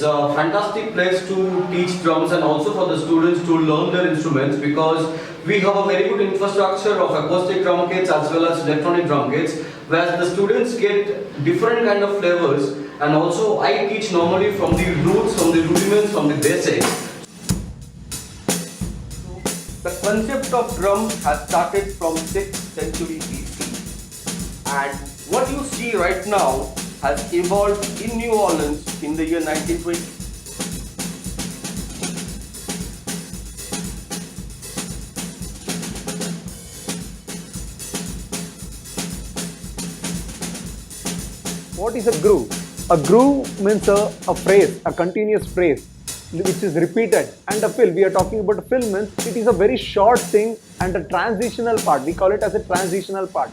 it's a fantastic place to teach drums and also for the students to learn their instruments, because we have a very good infrastructure of acoustic drum kits as well as electronic drum kits, where the students get different kind of flavors. And also I teach normally from the roots, from the rudiments, from the basics. The concept of drum has started from 6th century BC, and what you see right now has evolved in New Orleans in the year 1920. What is a groove? A groove means a phrase, a continuous phrase which is repeated, and a fill. We are talking about a fill means it is a very short thing and a transitional part. We call it as a transitional part.